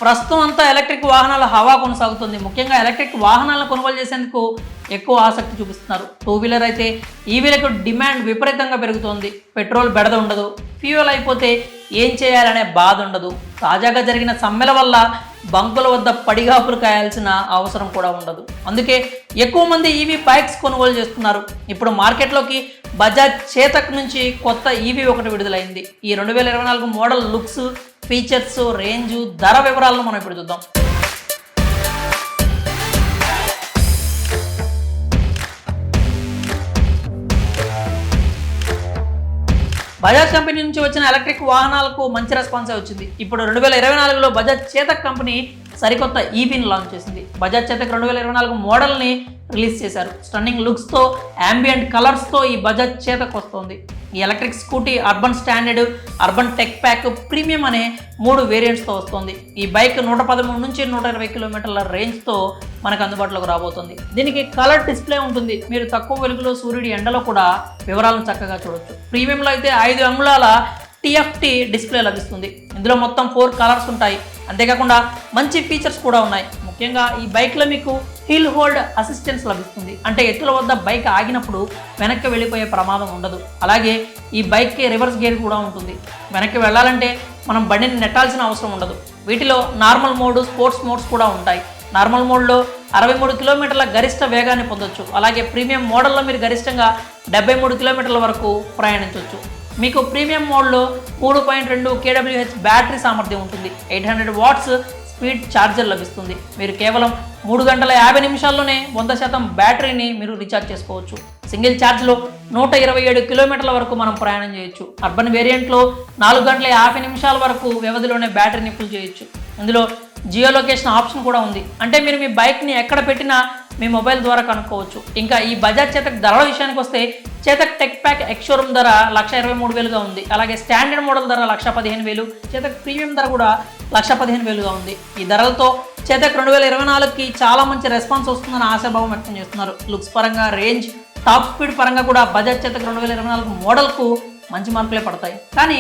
ప్రస్తుతం అంతా ఎలక్ట్రిక్ వాహనాల హవా కొనసాగుతుంది. ముఖ్యంగా ఎలక్ట్రిక్ వాహనాలను కొనుగోలు చేసేందుకు ఎక్కువ ఆసక్తి చూపిస్తున్నారు. టూ వీలర్ అయితే ఈవీలకు డిమాండ్ విపరీతంగా పెరుగుతోంది. పెట్రోల్ బెడద ఉండదు, ఫ్యూయల్ అయిపోతే ఏం చేయాలనే బాధ ఉండదు. తాజాగా జరిగిన సమ్మెల వల్ల బంకుల వద్ద పడిగాపులు కాయాల్సిన అవసరం కూడా ఉండదు. అందుకే ఎక్కువ మంది ఈవీ బైక్స్ కొనుగోలు చేస్తున్నారు. ఇప్పుడు మార్కెట్లోకి బజాజ్ చేతక్ నుంచి కొత్త ఈవీ ఒకటి విడుదలైంది. ఈ 2024 మోడల్ లుక్స్, ఫీచర్స్, రేంజ్, ధర వివరాలను మనం ఇప్పుడు చూద్దాం. బజాజ్ కంపెనీ నుంచి వచ్చిన ఎలక్ట్రిక్ వాహనాలకు మంచి రెస్పాన్సే వచ్చింది. ఇప్పుడు 2024లో బజాజ్ చేతక్ కంపెనీ సరికొత్త ఈవీని లాంచ్ చేసింది. బజాజ్ చేతక్ 2024 మోడల్ని రిలీజ్ చేశారు. స్టన్నింగ్ లుక్స్తో, యాంబియంట్ కలర్స్తో ఈ బజాజ్ చేతక్ వస్తుంది. ఈ electric scooty urban standard, urban tech pack, premium అనే 3 వేరియంట్స్తో వస్తుంది. ఈ బైక్ 113 నుంచి 120 కిలోమీటర్ల రేంజ్తో మనకు అందుబాటులోకి రాబోతుంది. దీనికి కలర్ డిస్ప్లే ఉంటుంది. మీరు తక్కువ వెలుగులో, సూర్యుడి ఎండలో కూడా వివరాలను చక్కగా చూడొచ్చు. ప్రీమియంలో అయితే 5 అంగుళాల TFT డిస్ప్లే లభిస్తుంది. ఇందులో మొత్తం 4 కలర్స్ ఉంటాయి. అంతేకాకుండా మంచి ఫీచర్స్ కూడా ఉన్నాయి. ముఖ్యంగా ఈ బైక్లో మీకు హిల్ హోల్డ్ అసిస్టెన్స్ లభిస్తుంది. అంటే ఎత్తుల వద్ద బైక్ ఆగినప్పుడు వెనక్కి వెళ్ళిపోయే ప్రమాదం ఉండదు. అలాగే ఈ బైక్కి రివర్స్ గేర్ కూడా ఉంటుంది. వెనక్కి వెళ్ళాలంటే మనం బండిని నెట్టాల్సిన అవసరం ఉండదు. వీటిలో నార్మల్ మోడ్, స్పోర్ట్స్ మోడ్స్ కూడా ఉంటాయి. నార్మల్ మోడ్లో 63 కిలోమీటర్ల గరిష్ట వేగాన్ని పొందొచ్చు. అలాగే ప్రీమియం మోడల్లో మీరు గరిష్టంగా 73 కిలోమీటర్ల వరకు ప్రయాణించవచ్చు. మీకు ప్రీమియం మోడ్లో 3.2 kWh బ్యాటరీ సామర్థ్యం ఉంటుంది. 800 వాట్స్ స్పీడ్ ఛార్జర్ లభిస్తుంది. మీరు కేవలం 3 గంటల 50 నిమిషాల్లోనే 100% బ్యాటరీని మీరు రీఛార్జ్ చేసుకోవచ్చు. సింగిల్ ఛార్జ్లో 127 కిలోమీటర్ల వరకు మనం ప్రయాణం చేయొచ్చు. అర్బన్ వేరియంట్లో 4 గంటల 50 నిమిషాల వరకు వ్యవధిలోనే బ్యాటరీని ఫుల్ చేయొచ్చు. ఇందులో జియో లొకేషన్ ఆప్షన్ కూడా ఉంది. అంటే మీరు మీ బైక్ని ఎక్కడ పెట్టినా మీ మొబైల్ ద్వారా కనుక్కోవచ్చు. ఇంకా ఈ బజాజ్ చేతక్ ధరల విషయానికి వస్తే Chetak tech pack ex showroom ధర 1,23,000గా ఉంది. అలాగే స్టాండర్డ్ మోడల్ ధర 1,15,000, చేతక్ ప్రీమియం ధర కూడా 1,15,000గా ఉంది. ఈ ధరలతో చేతక్ 2024కి చాలా మంచి రెస్పాన్స్ వస్తుందని ఆశాభావం వ్యక్తం చేస్తున్నారు. లుక్స్ పరంగా, రేంజ్, టాప్ స్పీడ్ పరంగా కూడా బజాజ్ చేతక్ 2024 మోడల్కు మంచి మార్కులే పడతాయి. కానీ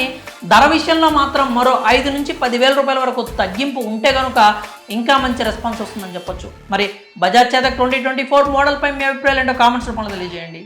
ధర విషయంలో మాత్రం మరో 5 నుంచి 10,000 రూపాయల వరకు తగ్గింపు ఉంటే కనుక ఇంకా మంచి రెస్పాన్స్ వస్తుందని చెప్పొచ్చు. మరి బజాజ్ చేతక్ 2024 మోడల్పై మీ అభిప్రాయాలు ఏంటో కామెంట్స్ రూపంలో తెలియజేయండి.